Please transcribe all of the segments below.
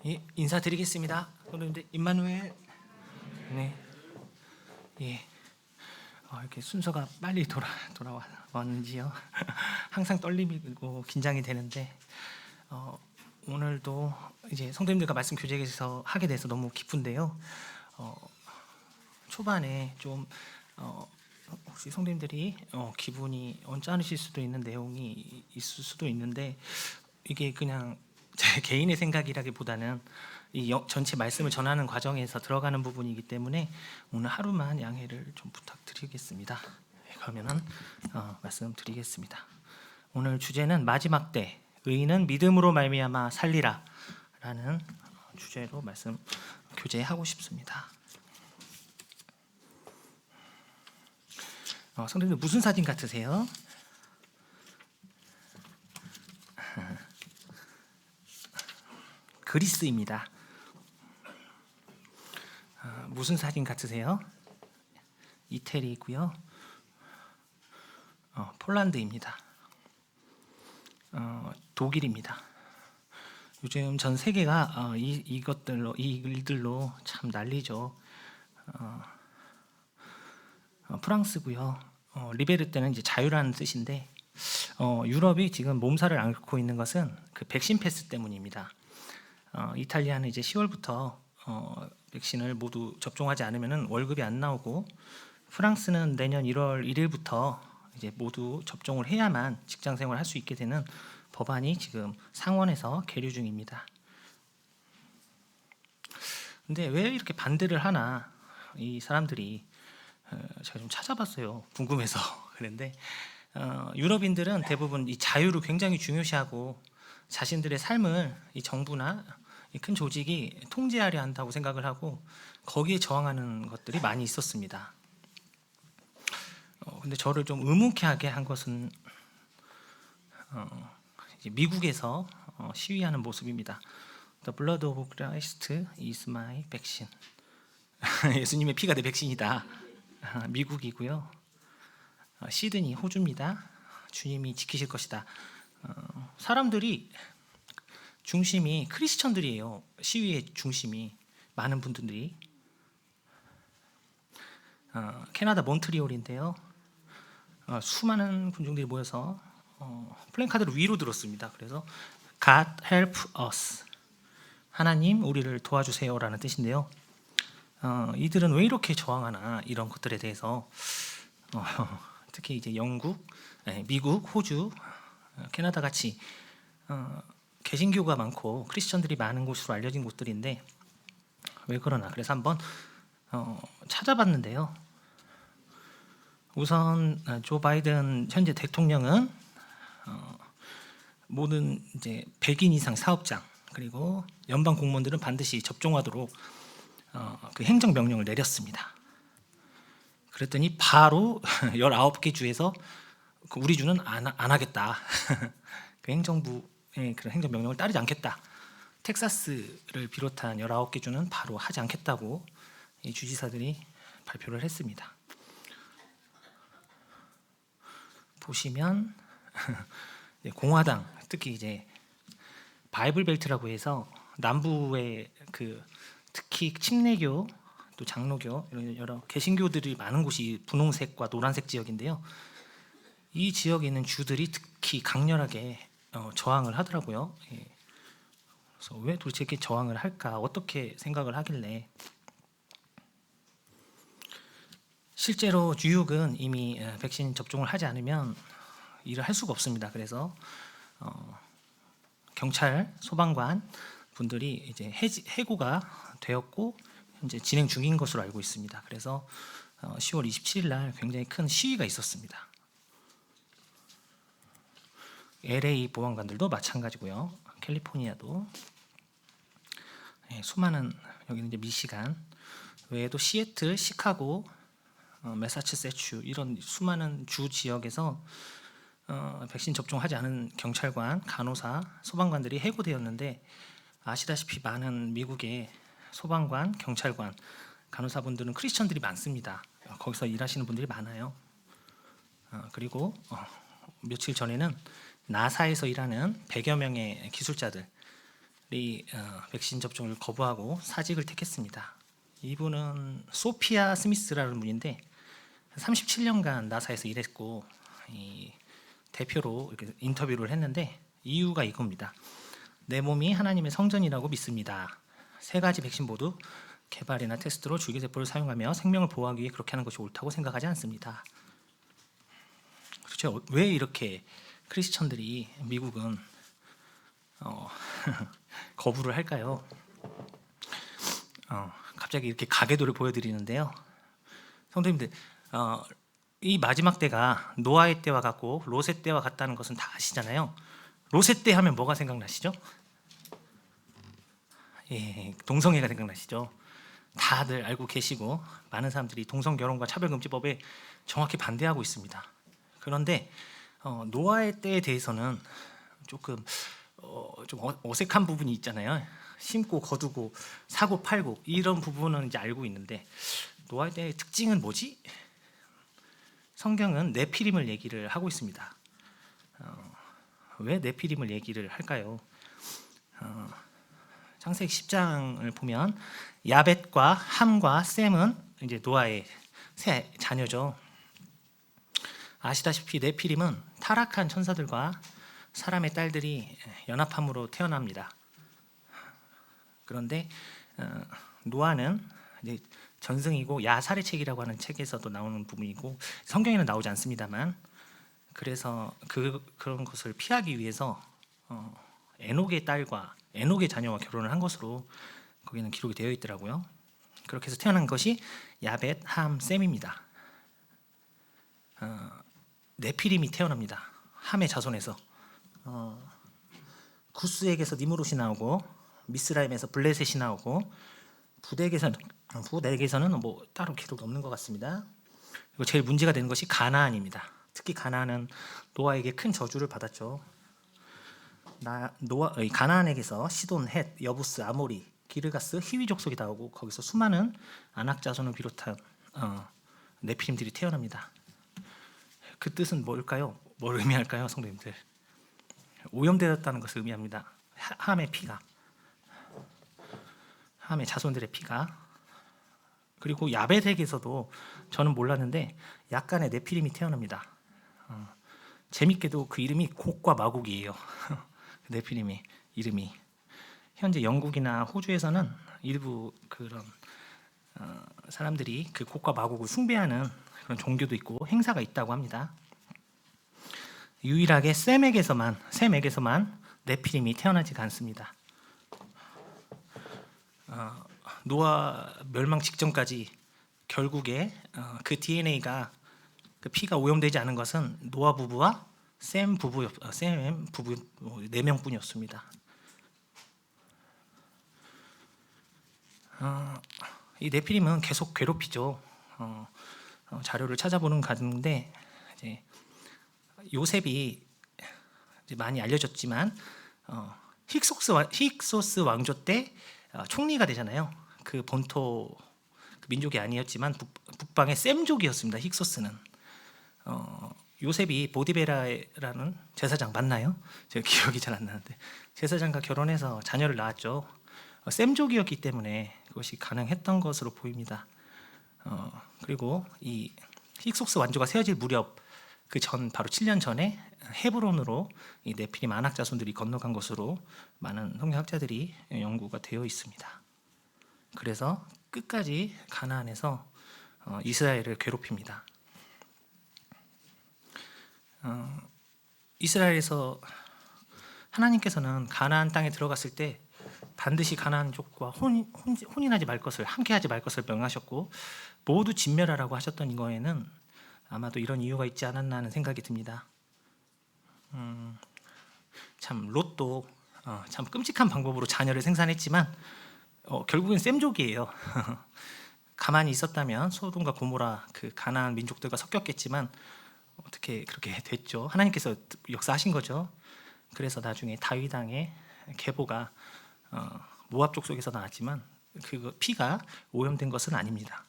예, 인사드리겠습니다. 오늘 임마누엘. 네, 예. 이렇게 순서가 빨리 돌아왔는지요. 항상 떨리고 긴장이 되는데 오늘도 이제 성도님들과 말씀 교제에서 하게 돼서 너무 기쁜데요. 초반에 좀 혹시 성도님들이 기분이 언짢으실 수도 있는 내용이 있을 수도 있는데 이게 그냥 제 개인의 생각이라기보다는 전체 말씀을 전하는 과정에서 들어가는 부분이기 때문에 오늘 하루만 양해를 좀 부탁드리겠습니다. 그러면은 말씀드리겠습니다. 오늘 주제는 마지막 때 의인은 믿음으로 말미암아 살리라 라는 주제로 말씀 교제하고 싶습니다. 성도님들 무슨 사진 같으세요? 그리스입니다. 무슨 사진 같으세요? 이태리고요. 폴란드입니다. 독일입니다. 요즘 전 세계가 이 일들로 참 난리죠. 프랑스고요. 리베르 때는 이제 자유라는 뜻인데 유럽이 지금 몸살을 앓고 있는 것은 그 백신 패스 때문입니다. 이탈리아는 이제 10월부터 백신을 모두 접종하지 않으면 월급이 안 나오고, 프랑스는 내년 1월 1일부터 이제 모두 접종을 해야만 직장 생활을 할 수 있게 되는 법안이 지금 상원에서 계류 중입니다. 근데 왜 이렇게 반대를 하나 이 사람들이 제가 좀 찾아봤어요. 궁금해서. 그런데 유럽인들은 대부분 이 자유를 굉장히 중요시하고 자신들의 삶을 이 정부나 이 큰 조직이 통제하려 한다고 생각을 하고 거기에 저항하는 것들이 많이 있었습니다. 근데 저를 좀 의문케하게 한 것은 이제 미국에서 시위하는 모습입니다. The blood of Christ is my vaccine. 예수님의 피가 내 백신이다. 미국이고요. 시드니 호주입니다. 주님이 지키실 것이다. 사람들이 중심이 크리스천들이에요. 시위의 중심이 많은 분들이 캐나다 몬트리올인데요. 수많은 군중들이 모여서 플랜카드를 위로 들었습니다. 그래서 God help us, 하나님 우리를 도와주세요라는 뜻인데요. 이들은 왜 이렇게 저항하나 이런 것들에 대해서 특히 이제 영국, 미국, 호주, 캐나다 같이 개신교가 많고 크리스천들이 많은 곳으로 알려진 곳들인데 왜 그러나, 그래서 한번 찾아봤는데요. 우선 조 바이든 현재 대통령은 모든 이제 100인 이상 사업장 그리고 연방 공무원들은 반드시 접종하도록 그 행정 명령을 내렸습니다. 그랬더니 바로 19개 주에서 우리 주는 안 하겠다. 그 행정부의 그런 행정 명령을 따르지 않겠다. 텍사스를 비롯한 19개 주는 바로 하지 않겠다고 이 주지사들이 발표를 했습니다. 보시면 공화당, 특히 이제 바이블 벨트라고 해서 남부의 그 특히 침례교 또 장로교 이런 여러 개신교들이 많은 곳이 분홍색과 노란색 지역인데요. 이 지역에 있는 주들이 특히 강렬하게 저항을 하더라고요. 그래서 왜 도대체 이렇게 저항을 할까? 어떻게 생각을 하길래? 실제로 뉴욕은 이미 백신 접종을 하지 않으면 일을 할 수가 없습니다. 그래서 경찰, 소방관 분들이 이제 해고가 되었고 현재 진행 중인 것으로 알고 있습니다. 그래서 10월 27일 날 굉장히 큰 시위가 있었습니다. LA 보안관들도 마찬가지고요. 캘리포니아도 수많은, 여기는 이제 미시간 외에도 시애틀, 시카고, 매사추세츠 이런 수많은 주 지역에서 백신 접종하지 않은 경찰관, 간호사, 소방관들이 해고되었는데, 아시다시피 많은 미국의 소방관, 경찰관, 간호사분들은 크리스천들이 많습니다. 거기서 일하시는 분들이 많아요. 그리고 며칠 전에는 나사에서 일하는 100여 명의 기술자들, 백신 접종을 거부하고 사직을 택했습니다. 이분은 소피아 스미스라는 분인데 37년간 나사에서 일했고 이 대표로 이렇게 인터뷰를 했는데 이유가 이겁니다. 내 몸이 하나님의 성전이라고 믿습니다. 3가지 백신 모두 개발이나 테스트로 줄기세포를 사용하며 생명을 보호하기 위해 그렇게 하는 것이 옳다고 생각하지 않습니다. 그렇죠. 왜 이렇게 크리스천들이 미국은 거부를 할까요? 갑자기 이렇게 가계도를 보여드리는데요. 성도님들, 이 마지막 때가 노아의 때와 같고 롯의 때와 같다는 것은 다 아시잖아요. 롯의 때 하면 뭐가 생각나시죠? 예, 동성애가 생각나시죠? 다들 알고 계시고 많은 사람들이 동성결혼과 차별금지법에 정확히 반대하고 있습니다. 그런데 노아의 때에 대해서는 조금 좀 어색한 부분이 있잖아요. 심고 거두고 사고 팔고 이런 부분은 이제 알고 있는데 노아의 때의 특징은 뭐지? 성경은 네피림을 얘기를 하고 있습니다. 왜 네피림을 얘기를 할까요? 창세기 10장을 보면 야벳과 함과 셈은 이제 노아의 세 자녀죠. 아시다시피 네피림은 타락한 천사들과 사람의 딸들이 연합함으로 태어납니다. 그런데 노아는 이제 전승이고 야사례책이라고 하는 책에서도 나오는 부분이고 성경에는 나오지 않습니다만 그래서 그런 것을 피하기 위해서 에녹의 딸과 에녹의 자녀와 결혼을 한 것으로 거기는 기록이 되어 있더라고요. 그렇게 해서 태어난 것이 야벳, 함, 셈입니다. 네피림이 태어납니다. 함의 자손에서 구스에게서 니므롯이 나오고 미스라임에서 블레셋이 나오고 부덱에서는 뭐 따로 기록이 없는 것 같습니다. 그리고 제일 문제가 되는 것이 가나안입니다. 특히 가나안은 노아에게 큰 저주를 받았죠. 가나안에게서 시돈, 헷, 여부스, 아모리, 기르가스, 히위 족속이 나오고 거기서 수많은 아낙 자손을 비롯한 네피림들이 태어납니다. 그 뜻은 뭘까요? 뭘 의미할까요, 성도님들? 오염되었다는 것을 의미합니다. 함의 피가, 함의 자손들의 피가. 그리고 야벳에게서도 저는 몰랐는데 약간의 네피림이 태어납니다. 재밌게도 그 이름이 곡과 마곡이에요. 네피림의 이름이. 현재 영국이나 호주에서는 일부 그런 사람들이 그 곡과 마곡을 숭배하는 그런 종교도 있고 행사가 있다고 합니다. 유일하게 셈에게서만 네피림이 태어나지가 않습니다. 노아 멸망 직전까지 결국에 그 DNA가 그 피가 오염되지 않은 것은 노아 부부와 셈 부부 4명뿐이었습니다. 이 네피림은 계속 괴롭히죠. 자료를 찾아보는 가운데 이제 요셉이 이제 많이 알려졌지만 힉소스 왕조 때 총리가 되잖아요. 그 본토 민족이 아니었지만 북방의 셈족이었습니다. 힉소스는 요셉이 보디베라라는 제사장 맞나요? 제가 기억이 잘 안 나는데 제사장과 결혼해서 자녀를 낳았죠. 셈족이었기 때문에 그것이 가능했던 것으로 보입니다. 그리고 이 힉소스 왕조가 세워질 무렵 그 전 바로 7년 전에 헤브론으로 이 네피림 아낙 자손들이 건너간 것으로 많은 성경학자들이 연구가 되어 있습니다. 그래서 끝까지 가나안에서 이스라엘을 괴롭힙니다. 이스라엘에서 하나님께서는 가나안 땅에 들어갔을 때 반드시 가나안족과 혼인하지 말 것을 함께하지 말 것을 명하셨고 모두 진멸하라고 하셨던 거에는 아마도 이런 이유가 있지 않았나 하는 생각이 듭니다. 참 롯도 참 끔찍한 방법으로 자녀를 생산했지만 결국엔 셈족이에요. 가만히 있었다면 소돔과 고모라 그 가나안 민족들과 섞였겠지만 어떻게 그렇게 됐죠? 하나님께서 역사하신 거죠. 그래서 나중에 다윗 왕의 계보가 모압 족속에서 나왔지만 그 피가 오염된 것은 아닙니다.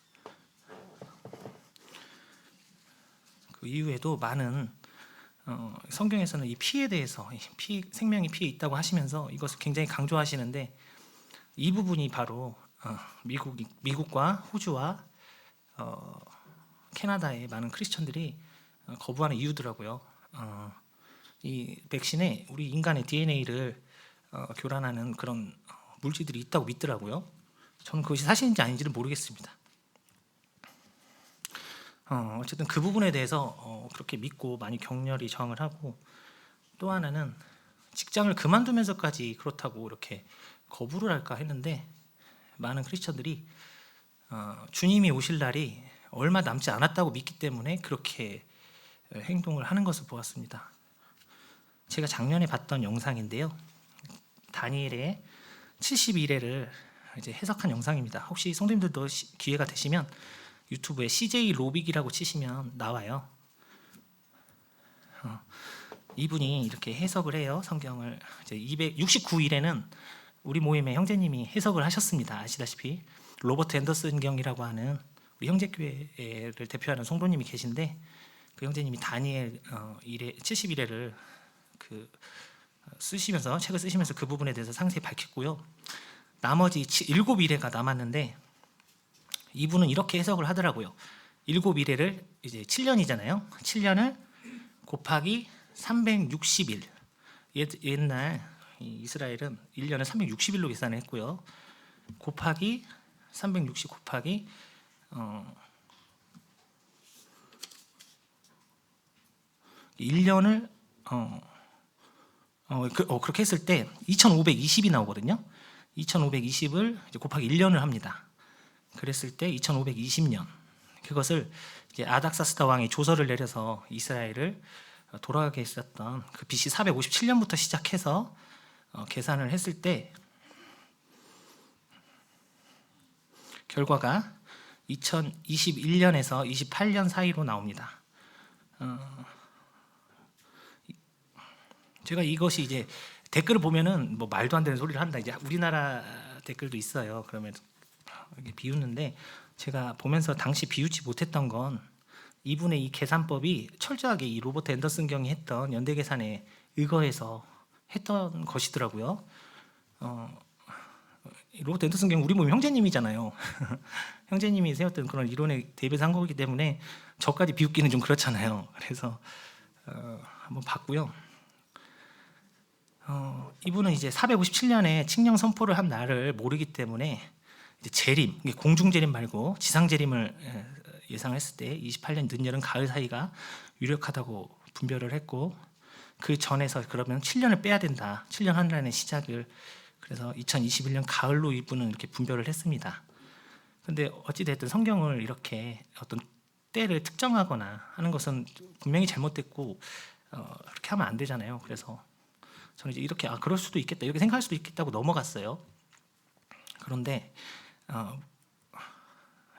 그 이후에도 많은 성경에서는 이 피에 대해서 생명이 피에 있다고 하시면서 이것을 굉장히 강조하시는데 이 부분이 바로 미국과 호주와 캐나다의 많은 크리스천들이 거부하는 이유더라고요. 이 백신에 우리 인간의 DNA를 교란하는 그런 물질들이 있다고 믿더라고요. 저는 그것이 사실인지 아닌지는 모르겠습니다. 어쨌든 그 부분에 대해서 그렇게 믿고 많이 격렬히 저항을 하고, 또 하나는 직장을 그만두면서까지 그렇다고 이렇게 거부를 할까 했는데 많은 크리스천들이 주님이 오실 날이 얼마 남지 않았다고 믿기 때문에 그렇게 행동을 하는 것을 보았습니다. 제가 작년에 봤던 영상인데요, 다니엘의 71회를 이제 해석한 영상입니다. 혹시 성도님들도 기회가 되시면 유튜브에 CJ 로빅이라고 치시면 나와요. 이분이 이렇게 해석을 해요. 성경을 이제 269일에는 우리 모임의 형제님이 해석을 하셨습니다. 아시다시피 로버트 앤더슨 경이라고 하는 우리 형제교회를 대표하는 성도님이 계신데, 그 형제님이 다니엘 71회를 쓰시면서 책을 쓰시면서 그 부분에 대해서 상세히 밝혔고요. 나머지 7일회가 남았는데 이분은 이렇게 해석을 하더라고요. 7일회를 이제 7년이잖아요. 7년을 곱하기 360일. 옛날 이스라엘은 1년을 360일로 계산을 했고요. 곱하기 360 곱하기 1년을 그렇게 했을 때 2520이 나오거든요. 2520을 이제 곱하기 1년을 합니다. 그랬을 때 2520년. 그것을 이제 아닥사스다 왕이 조서를 내려서 이스라엘을 돌아가게 했었던 그 BC 457년부터 시작해서 계산을 했을 때 결과가 2021년에서 28년 사이로 나옵니다. 제가 이것이 이제 댓글을 보면은 뭐 말도 안 되는 소리를 한다, 이제 우리나라 댓글도 있어요. 그러면 이렇게 비웃는데, 제가 보면서 당시 비웃지 못했던 건 이분의 이 계산법이 철저하게 이 로버트 앤더슨 경이 했던 연대 계산에 의거해서 했던 것이더라고요. 로버트 앤더슨 경 우리 모임 형제님이잖아요. 형제님이 세웠던 그런 이론에 대비해서 한 거기 때문에 저까지 비웃기는 좀 그렇잖아요. 그래서 한번 봤고요. 이분은 이제 457년에 칙령 선포를 한 날을 모르기 때문에 이제 재림, 공중 재림 말고 지상 재림을 예상했을 때 28년 늦여름 가을 사이가 유력하다고 분별을 했고, 그 전에서 그러면 7년을 빼야 된다. 7년 환란의 시작을. 그래서 2021년 가을로 이분은 이렇게 분별을 했습니다. 근데 어찌 됐든 성경을 이렇게 어떤 때를 특정하거나 하는 것은 분명히 잘못됐고 그렇게 하면 안 되잖아요. 그래서 저는 이제 이렇게 그럴 수도 있겠다, 이렇게 생각할 수도 있겠다고 넘어갔어요. 그런데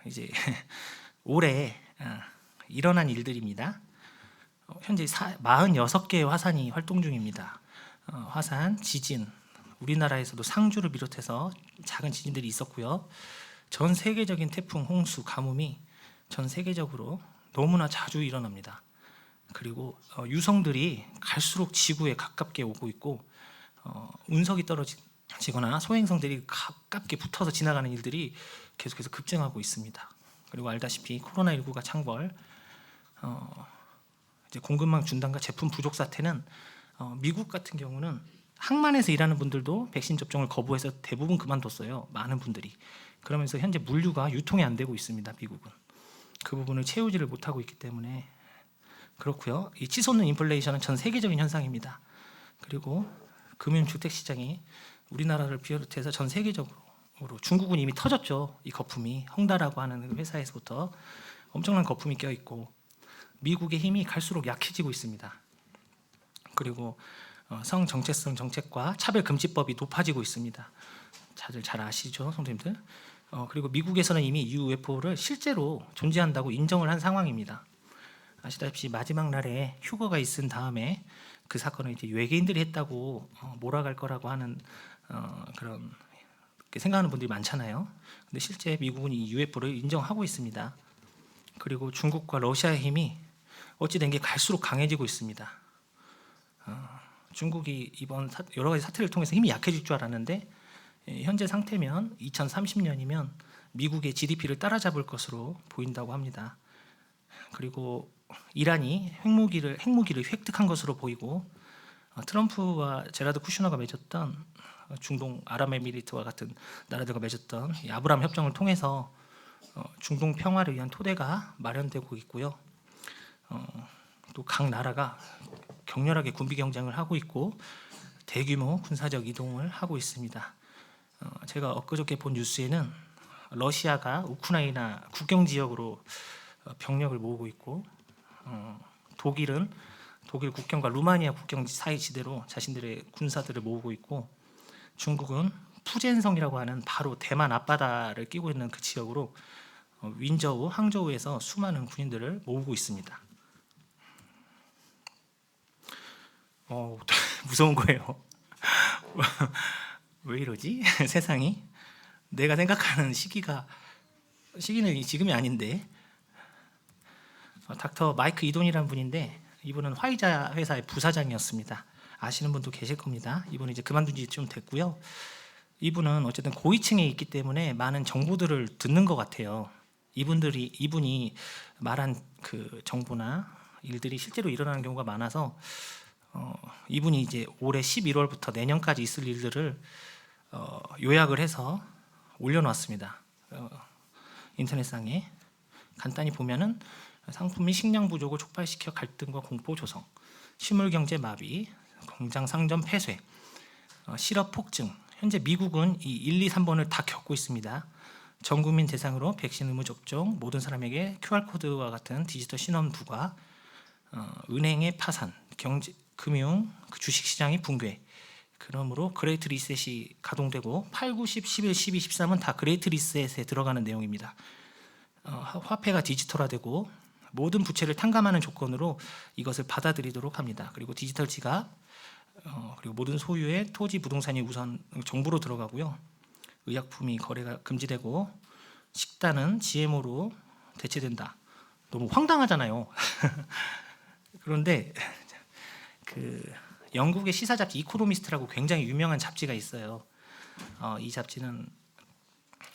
이제 올해 일어난 일들입니다. 현재 46개의 화산이 활동 중입니다. 화산, 지진, 우리나라에서도 상주를 비롯해서 작은 지진들이 있었고요. 전 세계적인 태풍, 홍수, 가뭄이 전 세계적으로 너무나 자주 일어납니다. 그리고 유성들이 갈수록 지구에 가깝게 오고 있고, 운석이 떨어지거나 소행성들이 가깝게 붙어서 지나가는 일들이 계속해서 급증하고 있습니다. 그리고 알다시피 코로나19가 창궐, 이제 공급망 중단과 제품 부족 사태는 미국 같은 경우는 항만에서 일하는 분들도 백신 접종을 거부해서 대부분 그만뒀어요. 많은 분들이. 그러면서 현재 물류가 유통이 안 되고 있습니다. 미국은 그 부분을 채우지를 못하고 있기 때문에 그렇고요. 이 치솟는 인플레이션은 전 세계적인 현상입니다. 그리고 금융주택시장이 우리나라를 비롯해서 전 세계적으로, 중국은 이미 터졌죠. 이 거품이 헝다라고 하는 회사에서부터 엄청난 거품이 껴있고, 미국의 힘이 갈수록 약해지고 있습니다. 그리고 성정체성 정책과 차별금지법이 높아지고 있습니다. 다들 잘 아시죠, 성도님들? 그리고 미국에서는 이미 UFO를 실제로 존재한다고 인정을 한 상황입니다. 아시다시피 마지막 날에 휴거가 있은 다음에 그 사건을 이제 외계인들이 했다고 몰아갈 거라고 하는 그런 생각하는 분들이 많잖아요. 근데 실제 미국은 이 UFO를 인정하고 있습니다. 그리고 중국과 러시아의 힘이 어찌된 게 갈수록 강해지고 있습니다. 중국이 이번 여러 가지 사태를 통해서 힘이 약해질 줄 알았는데 현재 상태면 2030년이면 미국의 GDP를 따라잡을 것으로 보인다고 합니다. 그리고 이란이 핵무기를 획득한 것으로 보이고 트럼프와 제라드 쿠슈너가 맺었던 중동 아랍에미리트와 같은 나라들과 맺었던 이 아브라함 협정을 통해서 중동 평화를 위한 토대가 마련되고 있고요. 또 각 나라가 격렬하게 군비 경쟁을 하고 있고 대규모 군사적 이동을 하고 있습니다. 제가 엊그저께 본 뉴스에는 러시아가 우크라이나 국경 지역으로 병력을 모으고 있고 독일 국경과 루마니아 국경 사이 지대로 자신들의 군사들을 모으고 있고 중국은 푸젠성이라고 하는 바로 대만 앞바다를 끼고 있는 그 지역으로 윈저우, 항저우에서 수많은 군인들을 모으고 있습니다. 무서운 거예요. 왜 이러지? 세상이 내가 생각하는 시기는 지금이 아닌데. 닥터 마이크 이돈이라는 분인데 이분은 화이자 회사의 부사장이었습니다. 아시는 분도 계실 겁니다. 이분은 이제 그만둔 지 좀 됐고요. 이분은 어쨌든 고위층에 있기 때문에 많은 정보들을 듣는 것 같아요. 이분이 말한 그 정보나 일들이 실제로 일어나는 경우가 많아서 이분이 이제 올해 11월부터 내년까지 있을 일들을 요약을 해서 올려놨습니다. 인터넷상에 간단히 보면은 상품 및 식량 부족을 촉발시켜 갈등과 공포 조성, 식물 경제 마비, 공장 상점 폐쇄, 실업 폭증. 현재 미국은 이 1, 2, 3번을 다 겪고 있습니다. 전 국민 대상으로 백신 의무 접종, 모든 사람에게 QR코드와 같은 디지털 신원 부과, 은행의 파산, 금융, 주식 시장의 붕괴. 그러므로 그레이트 리셋이 가동되고 8, 9, 10, 11, 12, 13은 다 그레이트 리셋에 들어가는 내용입니다. 화폐가 디지털화되고 모든 부채를 탕감하는 조건으로 이것을 받아들이도록 합니다. 그리고 디지털 지갑, 그리고 모든 소유의 토지, 부동산이 우선 정부로 들어가고요. 의약품이 거래가 금지되고 식단은 GMO로 대체된다. 너무 황당하잖아요. 그런데 그 영국의 시사 잡지 이코노미스트라고 굉장히 유명한 잡지가 있어요. 이 잡지는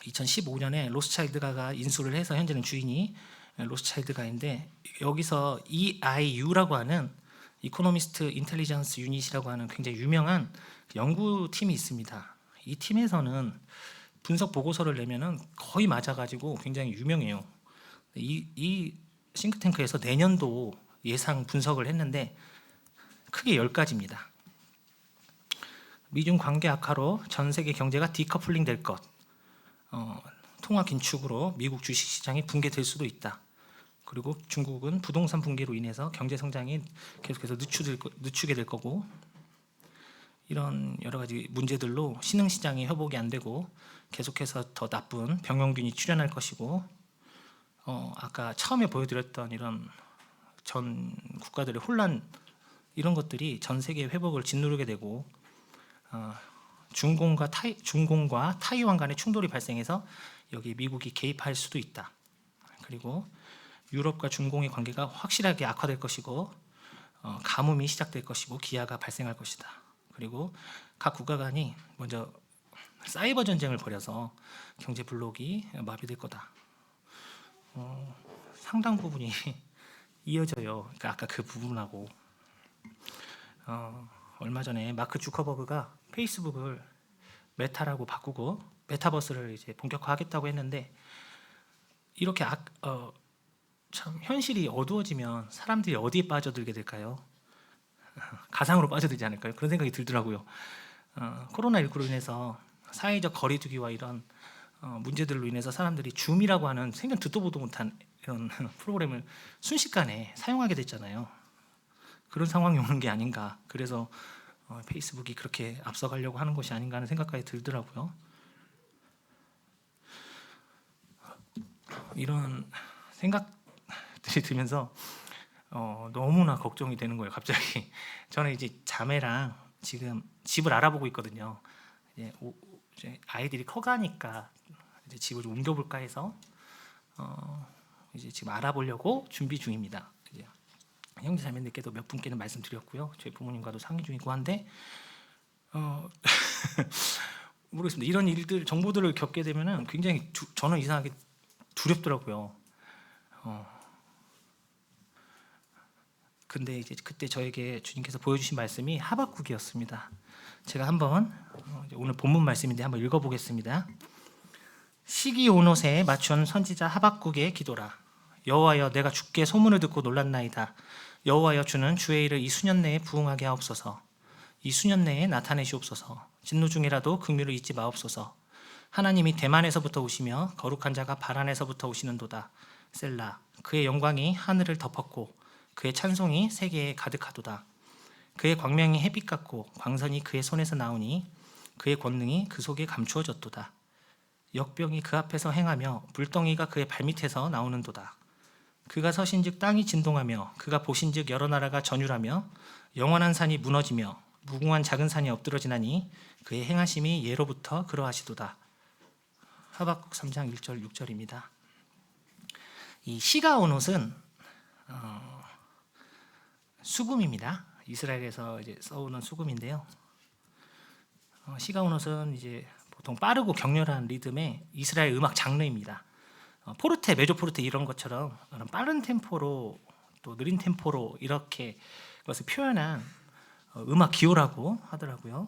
2015년에 로스차일드가가 인수를 해서 현재는 주인이 로스차일드가인데 여기서 EIU라고 하는 이코노미스트 인텔리전스 유닛이라고 하는 굉장히 유명한 연구팀이 있습니다. 이 팀에서는 분석 보고서를 내면은 거의 맞아가지고 굉장히 유명해요. 이 싱크탱크에서 내년도 예상 분석을 했는데 크게 10가지입니다. 미중 관계 악화로 전 세계 경제가 디커플링 될 것, 통화 긴축으로 미국 주식시장이 붕괴될 수도 있다. 그리고 중국은 부동산 붕괴로 인해서 경제 성장이 계속해서 늦추게 될 거고, 이런 여러 가지 문제들로 신흥시장이 회복이 안 되고 계속해서 더 나쁜 병영균이 출현할 것이고, 아까 처음에 보여드렸던 이런 전 국가들의 혼란, 이런 것들이 전 세계 회복을 짓누르게 되고 중공과 타이완 간의 충돌이 발생해서 여기 미국이 개입할 수도 있다. 그리고 유럽과 중공의 관계가 확실하게 악화될 것이고 가뭄이 시작될 것이고 기아가 발생할 것이다. 그리고 각 국가 간이 먼저 사이버 전쟁을 벌여서 경제 블록이 마비될 거다. 상당 부분이 이어져요. 그러니까 아까 그 부분하고 얼마 전에 마크 주커버그가 페이스북을 메타라고 바꾸고 메타버스를 이제 본격화하겠다고 했는데 이렇게 참 현실이 어두워지면 사람들이 어디에 빠져들게 될까요? 가상으로 빠져들지 않을까요? 그런 생각이 들더라고요. 코로나19로 인해서 사회적 거리두기와 이런 문제들로 인해서 사람들이 줌이라고 하는 생전 듣도 보도 못한 이런 프로그램을 순식간에 사용하게 됐잖아요. 그런 상황이 오는 게 아닌가. 그래서 페이스북이 그렇게 앞서가려고 하는 것이 아닌가 하는 생각까지 들더라고요. 이런 생각들이 들면서 너무나 걱정이 되는 거예요. 갑자기 저는 이제 자매랑 지금 집을 알아보고 있거든요. 이제 아이들이 커가니까 이제 집을 좀 옮겨볼까 해서 이제 지금 알아보려고 준비 중입니다. 형제 자매님께도 몇 분께는 말씀드렸고요. 저희 부모님과도 상의 중이고 한데 모르겠습니다. 이런 일들 정보들을 겪게 되면은 굉장히 저는 이상하게 두렵더라고요. 근데 이제 그때 저에게 주님께서 보여주신 말씀이 하박국이었습니다. 제가 한번 오늘 본문 말씀인데 한번 읽어보겠습니다. 시기 온옷에 맞춘 선지자 하박국의 기도라. 여호와여, 내가 주께 소문을 듣고 놀랐나이다. 여호와여, 주는 주의 일을 이 수년 내에 부응하게 하옵소서. 이 수년 내에 나타내시옵소서. 진노 중이라도 긍휼을 잊지 마옵소서. 하나님이 대만에서부터 오시며 거룩한 자가 바란에서부터 오시는도다. 셀라. 그의 영광이 하늘을 덮었고 그의 찬송이 세계에 가득하도다. 그의 광명이 햇빛 같고 광선이 그의 손에서 나오니 그의 권능이 그 속에 감추어졌도다. 역병이 그 앞에서 행하며 불덩이가 그의 발밑에서 나오는도다. 그가 서신즉 땅이 진동하며 그가 보신즉 여러 나라가 전율하며 영원한 산이 무너지며 무궁한 작은 산이 엎드러지나니 그의 행하심이 예로부터 그러하시도다. 하박국 3장 1절 6절입니다. 이 시가 온옷은 수금입니다. 이스라엘에서 이제 써오는 수금인데요. 시가 온옷은 이제 보통 빠르고 격렬한 리듬의 이스라엘 음악 장르입니다. 포르테, 메조포르테 이런 것처럼 빠른 템포로 또 느린 템포로 이렇게 그것을 표현한 음악 기호라고 하더라고요.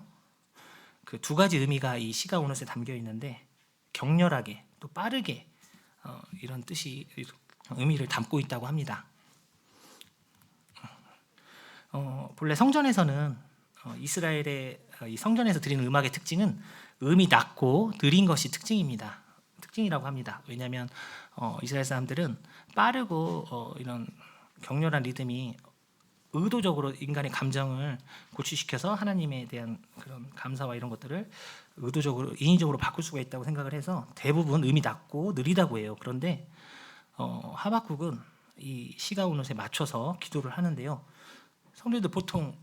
그 두 가지 의미가 이 시가 온옷에 담겨 있는데 격렬하게 또 빠르게 이런 뜻이 의미를 담고 있다고 합니다. 본래 성전에서는 이스라엘의 이 성전에서 드리는 음악의 특징은 음이 낮고 느린 것이 특징이라고 합니다. 왜냐하면 이스라엘 사람들은 빠르고 이런 격렬한 리듬이 의도적으로 인간의 감정을 고취시켜서 하나님에 대한 그런 감사와 이런 것들을 의도적으로 인위적으로 바꿀 수가 있다고 생각을 해서 대부분 음이 낮고 느리다고 해요. 그런데 하박국은 이 시가 온옷에 맞춰서 기도를 하는데요. 성도들 보통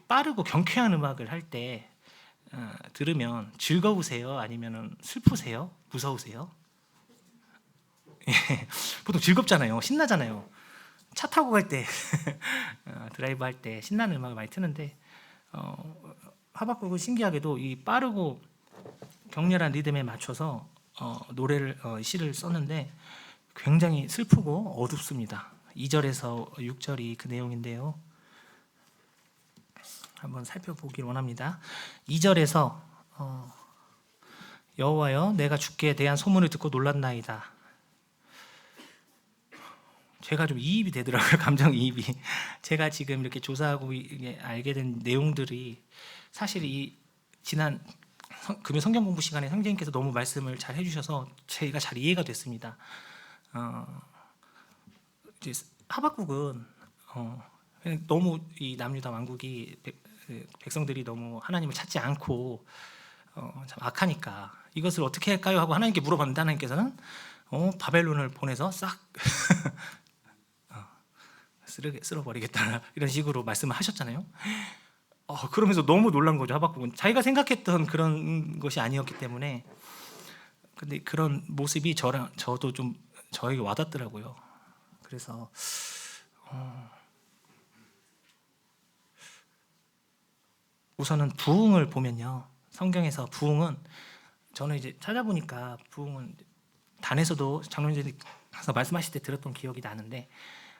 빠르고 경쾌한 음악을 할 때 들으면 즐거우세요? 아니면 슬프세요? 무서우세요? 보통 즐겁잖아요. 신나잖아요. 차 타고 갈 때 드라이브 할 때 신나는 음악을 많이 트는데 하박국은 신기하게도 이 빠르고 격렬한 리듬에 맞춰서 노래를 시를 썼는데 굉장히 슬프고 어둡습니다. 2절에서 6절이 그 내용인데요. 한번 살펴보길 원합니다. 2절에서 여호와여, 내가 주께 대한 소문을 듣고 놀랐나이다. 제가 좀 이입이 되더라고요. 감정이입이. 제가 지금 이렇게 조사하고 알게 된 내용들이 사실 이 지난 금요 성경 공부 시간에 선생님께서 너무 말씀을 잘 해주셔서 제가 잘 이해가 됐습니다. 이제 하박국은 너무 이 남유다 왕국이 백성들이 너무 하나님을 찾지 않고 참 악하니까 이것을 어떻게 할까요? 하고 하나님께 물어봤는데 하나님께서는 바벨론을 보내서 싹 쓸어버리겠다 이런 식으로 말씀을 하셨잖아요. 그러면서 너무 놀란 거죠. 하박국은 자기가 생각했던 그런 것이 아니었기 때문에. 근데 그런 모습이 저도 좀 저에게 와닿더라고요. 그래서 우선은 부흥을 보면요, 성경에서 저는 이제 찾아보니까 부흥은 단에서도 장로님께서 말씀하실 때 들었던 기억이 나는데,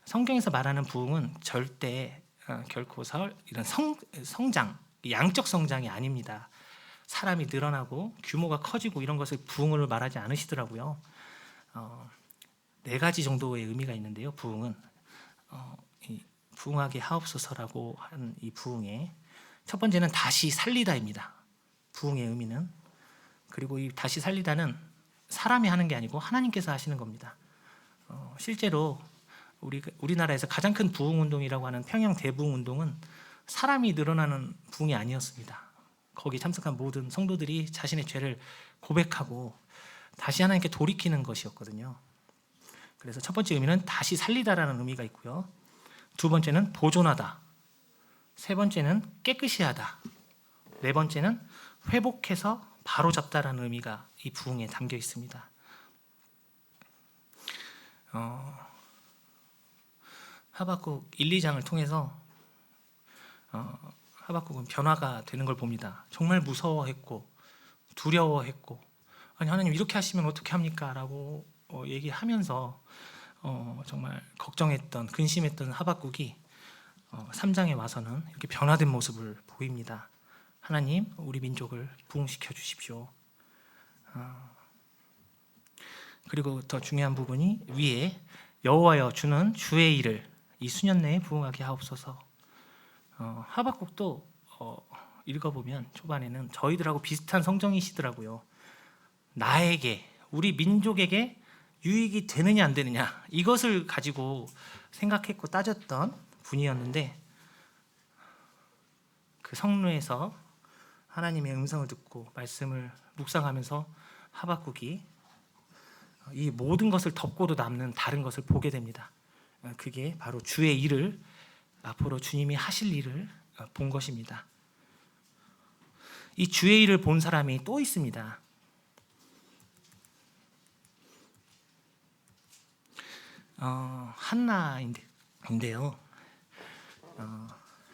성경에서 말하는 부흥은 절대 결코 이런 성장, 양적 성장이 아닙니다. 사람이 늘어나고 규모가 커지고 이런 것을 부흥을 말하지 않으시더라고요. 4가지 정도의 의미가 있는데요. 부흥은 부흥하게 하옵소서라고 한 이 부흥에 첫 번째는 다시 살리다입니다. 부흥의 의미는. 그리고 이 다시 살리다는 사람이 하는 게 아니고 하나님께서 하시는 겁니다. 실제로 우리나라에서 가장 큰 부흥 운동이라고 하는 평양 대부흥 운동은 사람이 늘어나는 부흥이 아니었습니다. 거기 참석한 모든 성도들이 자신의 죄를 고백하고 다시 하나님께 돌이키는 것이었거든요. 그래서 첫 번째 의미는 다시 살리다라는 의미가 있고요. 두 번째는 보존하다. 세 번째는 깨끗이 하다. 네 번째는 회복해서 바로잡다라는 의미가 이 부흥에 담겨 있습니다. 하박국 1, 2장을 통해서 하박국은 변화가 되는 걸 봅니다. 정말 무서워했고 두려워했고, 아니 하나님 이렇게 하시면 어떻게 합니까? 라고 얘기하면서 정말 걱정했던, 근심했던 하박국이 3장에 와서는 이렇게 변화된 모습을 보입니다. 하나님 우리 민족을 부흥시켜 주십시오. 그리고 더 중요한 부분이 위에 여호와여 주는 주의 일을 이 수년 내에 부흥하게 하옵소서. 하박국도 읽어보면 초반에는 저희들하고 비슷한 성정이시더라고요. 나에게, 우리 민족에게 유익이 되느냐 안 되느냐 이것을 가지고 생각했고 따졌던 분이었는데, 그 성루에서 하나님의 음성을 듣고 말씀을 묵상하면서 하박국이 이 모든 것을 덮고도 남는 다른 것을 보게 됩니다. 그게 바로 주의 일을, 앞으로 주님이 하실 일을 본 것입니다. 이 주의 일을 본 사람이 또 있습니다. 한나인데요.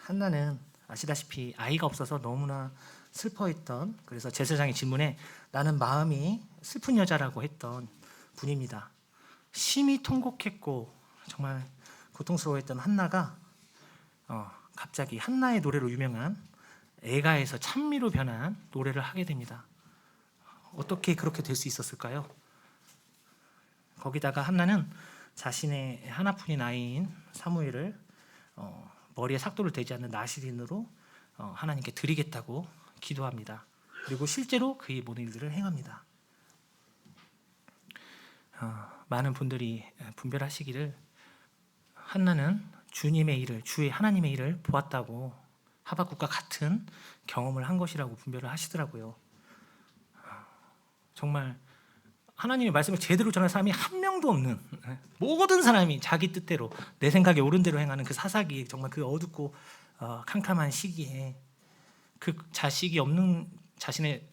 한나는 아시다시피 아이가 없어서 너무나 슬퍼했던, 그래서 제사장의 질문에 나는 마음이 슬픈 여자라고 했던 분입니다. 심히 통곡했고 정말 고통스러워했던 한나가 갑자기 한나의 노래로 유명한 애가에서 찬미로 변한 노래를 하게 됩니다. 어떻게 그렇게 될 수 있었을까요? 거기다가 한나는 자신의 하나뿐인 아이인 사무엘을 머리에 삭도를 대지 않는 나시린으로 하나님께 드리겠다고 기도합니다. 그리고 실제로 그의 모든 일들을 행합니다. 많은 분들이 분별하시기를 한나는 주님의 일을, 주의 하나님의 일을 보았다고 하박국과 같은 경험을 한 것이라고 분별을 하시더라고요. 정말 하나님의 말씀을 제대로 전할 사람이 한 명도 없는, 모든 사람이 자기 뜻대로 내 생각에 옳은 대로 행하는 그 사사기, 정말 그 어둡고 캄캄한 시기에 그 자식이 없는 자신의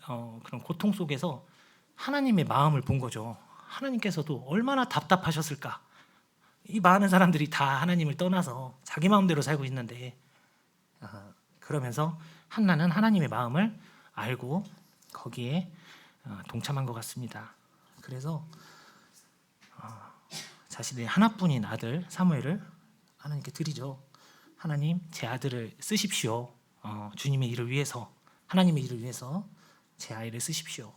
그런 고통 속에서 하나님의 마음을 본 거죠. 하나님께서도 얼마나 답답하셨을까. 이 많은 사람들이 다 하나님을 떠나서 자기 마음대로 살고 있는데, 그러면서 한나는 하나님의 마음을 알고 거기에 동참한 것 같습니다. 그래서 자신의 하나뿐인 아들 사무엘을 하나님께 드리죠. 하나님 제 아들을 쓰십시오. 주님의 일을 위해서, 하나님의 일을 위해서 제 아이를 쓰십시오.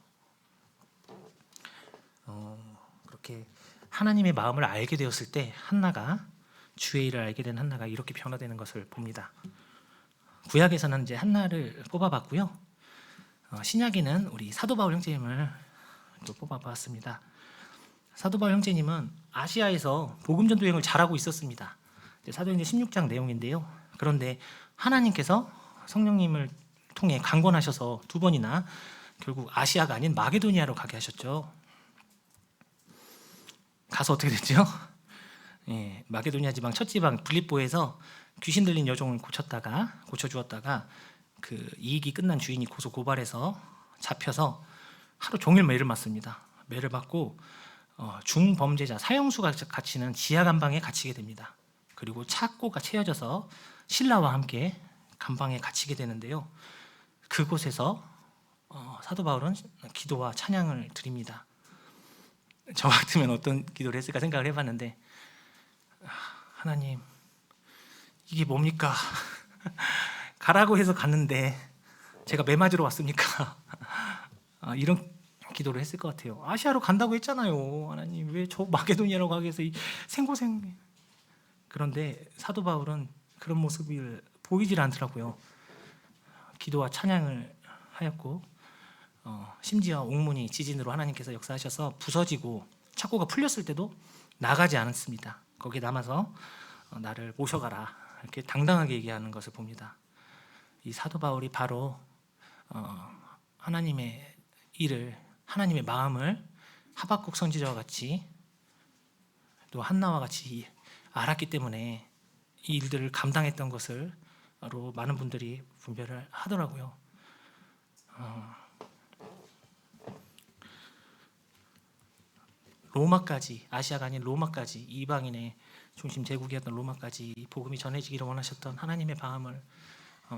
그렇게 하나님의 마음을 알게 되었을 때 한나가, 주의 일을 알게 된 한나가 이렇게 변화되는 것을 봅니다. 구약에서는 이제 한나를 뽑아봤고요. 신약에는 우리 사도 바울 형제님을 또 뽑아봤습니다. 사도 바울 형제님은 아시아에서 복음 전도 여행을 잘하고 있었습니다. 사도행전 16장 내용인데요. 그런데 하나님께서 성령님을 통해 강권하셔서 2번이나 결국 아시아가 아닌 마게도니아로 가게 하셨죠. 가서 어떻게 됐죠? 마게도니아 지방 첫 지방 빌립보에서 귀신 들린 여종을 고쳐주었다가 그 이익이 끝난 주인이 고소 고발해서 잡혀서 하루 종일 매를 맞습니다. 매를 맞고 중범죄자 사형수가 갇히는 지하 감방에 갇히게 됩니다. 그리고 착고가 채워져서 신라와 함께 감방에 갇히게 되는데요. 그곳에서 사도 바울은 기도와 찬양을 드립니다. 저 같으면 어떤 기도를 했을까 생각을 해봤는데, 하나님 이게 뭡니까? 가라고 해서 갔는데 제가 매 맞으러 왔습니까? 이런 기도를 했을 것 같아요. 아시아로 간다고 했잖아요. 하나님 왜 저 마게도니아로 가게 해서 이 생고생. 그런데 사도 바울은 그런 모습을 보이질 않더라고요. 기도와 찬양을 하였고 심지어 옥문이 지진으로 하나님께서 역사하셔서 부서지고 착고가 풀렸을 때도 나가지 않았습니다. 거기에 남아서 나를 모셔가라 이렇게 당당하게 얘기하는 것을 봅니다. 이 사도 바울이 바로 하나님의 일을, 하나님의 마음을 하박국 선지자와 같이 또 한나와 같이 알았기 때문에 이 일들을 감당했던 것으로 많은 분들이 분별을 하더라고요. 로마까지, 아시아가 아닌 로마까지, 이방인의 중심 제국이었던 로마까지 복음이 전해지기를 원하셨던 하나님의 마음을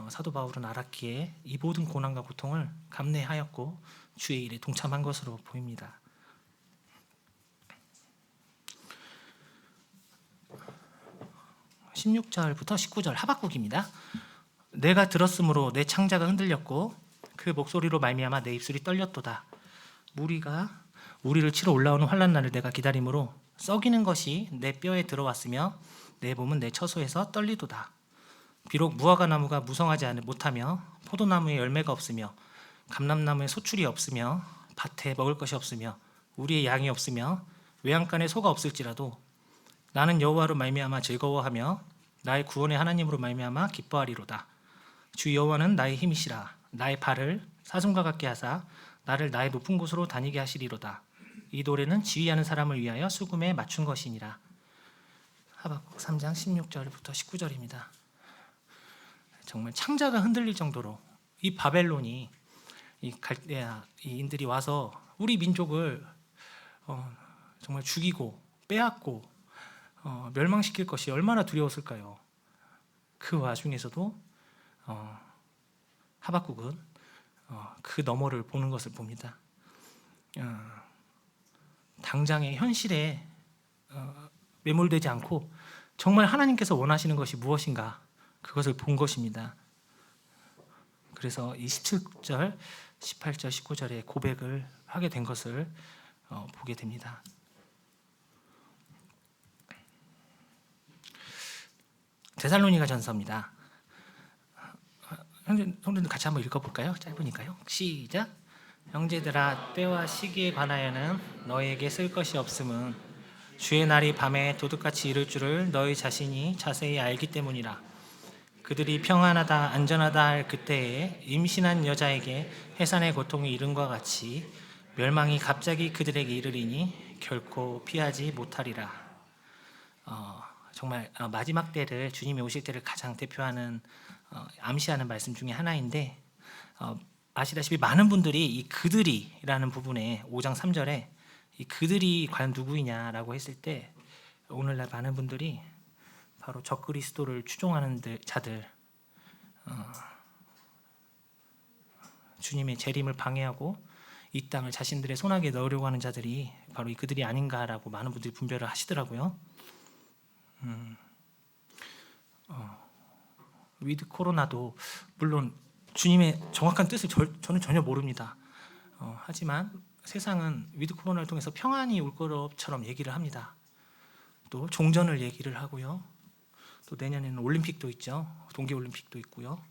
사도 바울은 알았기에 이 모든 고난과 고통을 감내하였고 주의 일에 동참한 것으로 보입니다. 16절부터 19절 하박국입니다. 내가 들었으므로 내 창자가 흔들렸고 그 목소리로 말미암아 내 입술이 떨렸도다. 무리가 우리를 치러 올라오는 환난 날을 내가 기다림으로 썩이는 것이 내 뼈에 들어왔으며 내 몸은 내 처소에서 떨리도다. 비록 무화과 나무가 무성하지 못하며 포도나무에 열매가 없으며 감람나무에 소출이 없으며 밭에 먹을 것이 없으며 우리의 양이 없으며 외양간에 소가 없을지라도 나는 여호와로 말미암아 즐거워하며 나의 구원의 하나님으로 말미암아 기뻐하리로다. 주 여호와는 나의 힘이시라. 나의 발을 사슴과 같게 하사 나를 나의 높은 곳으로 다니게 하시리로다. 이 노래는 지휘하는 사람을 위하여 수금에 맞춘 것이니라. 하박국 3장 16절부터 19절입니다. 정말 창자가 흔들릴 정도로 이 바벨론이 이 갈대아 이 인들이 와서 우리 민족을 정말 죽이고 빼앗고 멸망시킬 것이 얼마나 두려웠을까요? 그 와중에서도 하박국은 그 너머를 보는 것을 봅니다. 당장의 현실에 매몰되지 않고 정말 하나님께서 원하시는 것이 무엇인가 그것을 본 것입니다. 그래서 이 17절, 18절, 19절의 고백을 하게 된 것을 보게 됩니다. 데살로니가 전서입니다. 형제들 같이 한번 읽어볼까요? 짧으니까요. 시작. 형제들아, 때와 시기에 관하여는 너희에게 쓸 것이 없음은 주의 날이 밤에 도둑같이 이를 줄을 너희 자신이 자세히 알기 때문이라. 그들이 평안하다 안전하다 할 그때에 임신한 여자에게 해산의 고통이 이른과 같이 멸망이 갑자기 그들에게 이르리니 결코 피하지 못하리라. 정말 마지막 때를, 주님이 오실 때를 가장 대표하는 암시하는 말씀 중에 하나인데, 아시다시피 많은 분들이 이 그들이라는 부분에 5장 3절에 이 그들이 과연 누구이냐라고 했을 때 오늘날 많은 분들이 바로 적그리스도를 추종하는 자들, 주님의 재림을 방해하고 이 땅을 자신들의 손아귀에 넣으려고 하는 자들이 바로 이 그들이 아닌가라고 많은 분들이 분별을 하시더라고요. 위드 코로나도 물론 주님의 정확한 뜻을 저는 전혀 모릅니다. 하지만 세상은 위드 코로나를 통해서 평안이 올 것처럼 얘기를 합니다. 또 종전을 얘기를 하고요. 또 내년에는 올림픽도 있죠. 동계올림픽도 있고요.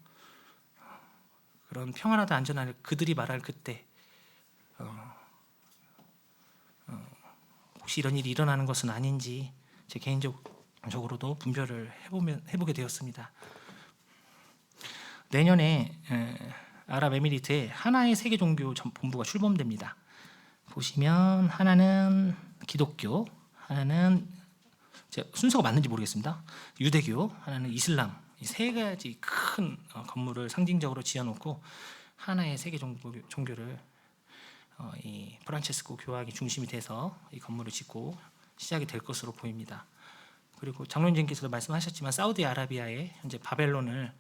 그런 평안하다 안전할 그들이 말할 그때 혹시 이런 일이 일어나는 것은 아닌지 제 개인적으로도 분별을 해보게 되었습니다. 내년에 아랍에미리트에 하나의 세계 종교 본부가 출범됩니다. 보시면 하나는 기독교, 하나는 순서가 맞는지 모르겠습니다. 유대교, 하나는 이슬람, 이 세 가지 큰 건물을 상징적으로 지어놓고 하나의 세계 종교를 이 프란체스코 교황이 중심이 돼서 이 건물을 짓고 시작이 될 것으로 보입니다. 그리고 장로님께서도 말씀하셨지만 사우디아라비아에 현재 바벨론을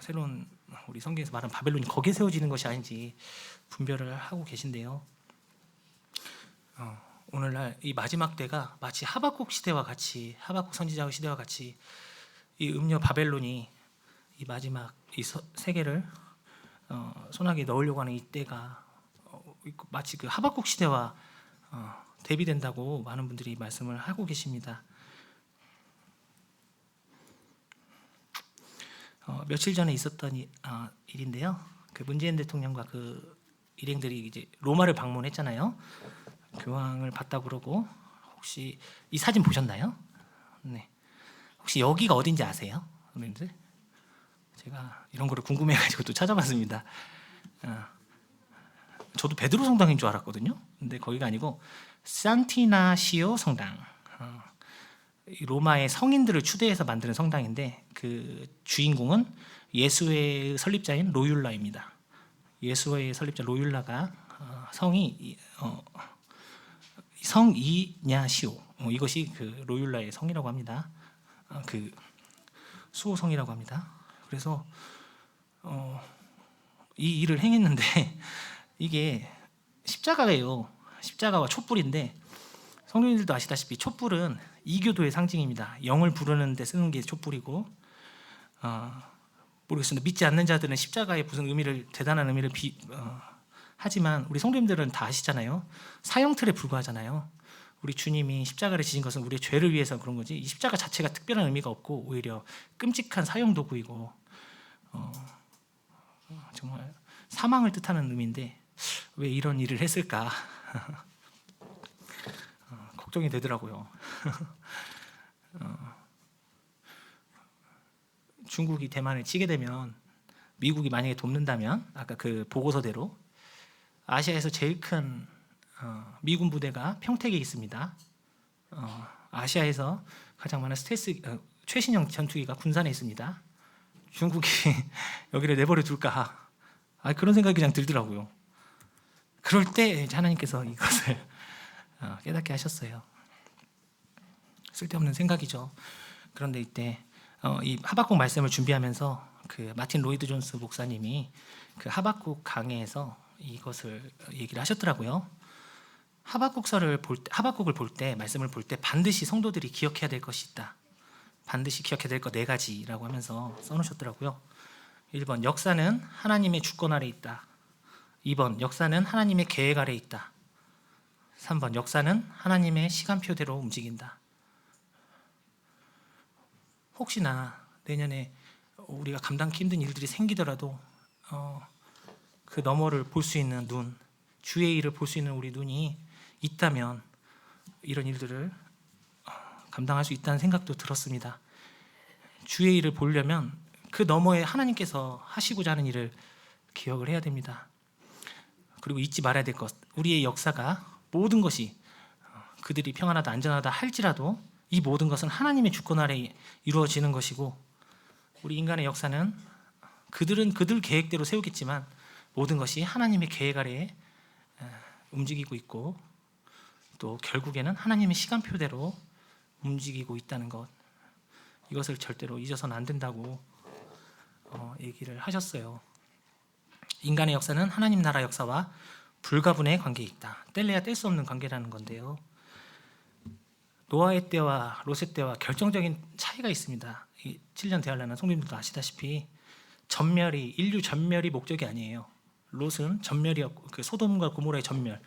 새로운 우리 성경에서 말하는 바벨론이 거기에 세워지는 것이 아닌지 분별을 하고 계신데요. 오늘날 이 마지막 때가 마치 하박국 시대와 같이, 하박국 선지자의 시대와 같이 이 음녀 바벨론이 이 마지막 이 세계를 손아귀에 넣으려고 하는 이때가 마치 그 하박국 시대와 대비된다고 많은 분들이 말씀을 하고 계십니다. 며칠 전에 있었던 일인데요. 그 문재인 대통령과 그 일행들이 이제 로마를 방문했잖아요. 교황을 봤다고 그러고, 혹시 이 사진 보셨나요? 네. 혹시 여기가 어딘지 아세요, 여러분들? 제가 이런 거를 궁금해가지고 또 찾아봤습니다. 저도 베드로 성당인 줄 알았거든요. 근데 거기가 아니고 산티나시오 성당. 로마의 성인들을 추대해서 만드는 성당인데 그 주인공은 예수의 설립자인 로율라입니다. 예수의 설립자 로율라가 성이 성이냐시오. 이것이 그 로율라의 성이라고 합니다. 그 수호성이라고 합니다. 그래서 이 일을 행했는데 이게 십자가예요. 십자가와 촛불인데 성도님들도 아시다시피 촛불은 이교도의 상징입니다. 영을 부르는 데 쓰는 게 촛불이고 모르겠습니다. 믿지 않는 자들은 십자가에 무슨 대단한 의미를 하지만 우리 성도님들은 다 아시잖아요. 사형틀에 불과하잖아요. 우리 주님이 십자가를 지신 것은 우리의 죄를 위해서 그런 거지 이 십자가 자체가 특별한 의미가 없고 오히려 끔찍한 사형 도구이고 정말 사망을 뜻하는 의미인데 왜 이런 일을 했을까 걱정이 되더라고요. 중국이 대만을 치게 되면 미국이 만약에 돕는다면 아까 그 보고서대로 아시아에서 제일 큰 미군 부대가 평택에 있습니다. 아시아에서 가장 많은 최신형 전투기가 군산에 있습니다. 중국이 여기를 내버려 둘까? 그런 생각이 그냥 들더라고요. 그럴 때 하나님께서 이것을 깨닫게 하셨어요. 쓸데없는 생각이죠. 그런데 이때 이 하박국 말씀을 준비하면서 그 마틴 로이드 존스 목사님이 그 하박국 강해에서 이것을 얘기를 하셨더라고요. 하박국을 볼 때 말씀을 볼 때 반드시 성도들이 기억해야 될 것이 있다. 반드시 기억해야 될 것 4가지라고 하면서 써놓으셨더라고요. 1번 역사는 하나님의 주권 아래 있다. 2번 역사는 하나님의 계획 아래 있다. 3번 역사는 하나님의 시간표대로 움직인다. 혹시나 내년에 우리가 감당하기 힘든 일들이 생기더라도 그 너머를 볼 수 있는 눈, 주의 일을 볼 수 있는 우리 눈이 있다면 이런 일들을 감당할 수 있다는 생각도 들었습니다. 주의 일을 보려면 그 너머에 하나님께서 하시고자 하는 일을 기억을 해야 됩니다. 그리고 잊지 말아야 될 것, 우리의 역사가 모든 것이 그들이 평안하다 안전하다 할지라도 이 모든 것은 하나님의 주권 아래 이루어지는 것이고 우리 인간의 역사는 그들은 그들 계획대로 세우겠지만 모든 것이 하나님의 계획 아래에 움직이고 있고 또 결국에는 하나님의 시간표대로 움직이고 있다는 것, 이것을 절대로 잊어서는 안 된다고 얘기를 하셨어요. 인간의 역사는 하나님 나라 역사와 불가분의 관계에 있다. 뗄래야 뗄 수 없는 관계라는 건데요. 노아의 때와 롯의 때와 결정적인 차이가 있습니다. 이 7년 대환란은 성도님들도 아시다시피 인류 전멸이 목적이 아니에요. 롯은 전멸이었고 그 소돔과 고모라의 전멸,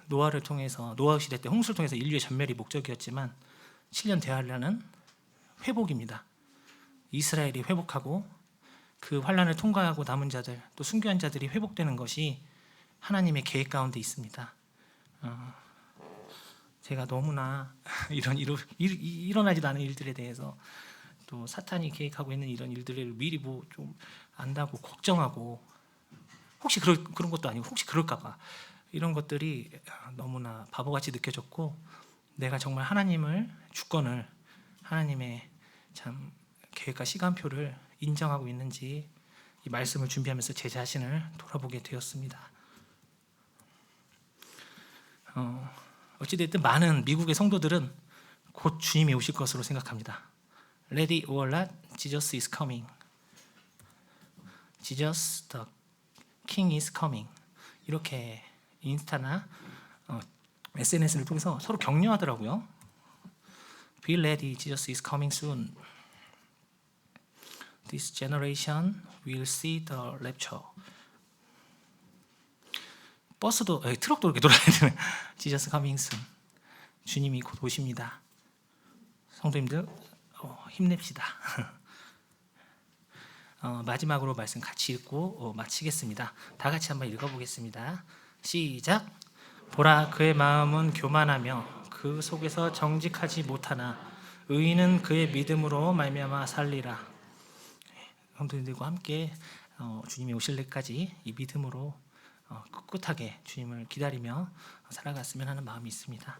노아를 통해서 노아 시대 때 홍수를 통해서 인류의 전멸이 목적이었지만 7년 대환란은 회복입니다. 이스라엘이 회복하고 그 환란을 통과하고 남은 자들 또 순교한 자들이 회복되는 것이 하나님의 계획 가운데 있습니다. 제가 너무나 일어나지도 않은 일들에 대해서 또 사탄이 계획하고 있는 이런 일들을 미리 좀 안다고 걱정하고 혹시 그런 것도 아니고 혹시 그럴까봐 이런 것들이 너무나 바보같이 느껴졌고 내가 정말 하나님을 주권을 하나님의 참 계획과 시간표를 인정하고 있는지 이 말씀을 준비하면서 제 자신을 돌아보게 되었습니다. 어찌됐든 많은 미국의 성도들은 곧 주님이 오실 것으로 생각합니다. Ready or not, Jesus is coming. Jesus the King is coming. 이렇게 인스타나 SNS를 통해서 서로 격려하더라고요. Be ready, Jesus is coming soon. This generation will see the rapture. 트럭도 이렇게 돌아야 되는 Jesus coming soon. 주님이 곧 오십니다. 성도님들 힘냅시다. 마지막으로 말씀 같이 읽고 마치겠습니다. 다 같이 한번 읽어보겠습니다. 시작. 보라 그의 마음은 교만하며 그 속에서 정직하지 못하나 의인은 그의 믿음으로 말미암아 살리라. 성도님들과 함께 주님이 오실 때까지 이 믿음으로 꿋꿋하게 주님을 기다리며 살아갔으면 하는 마음이 있습니다.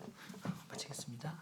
마치겠습니다.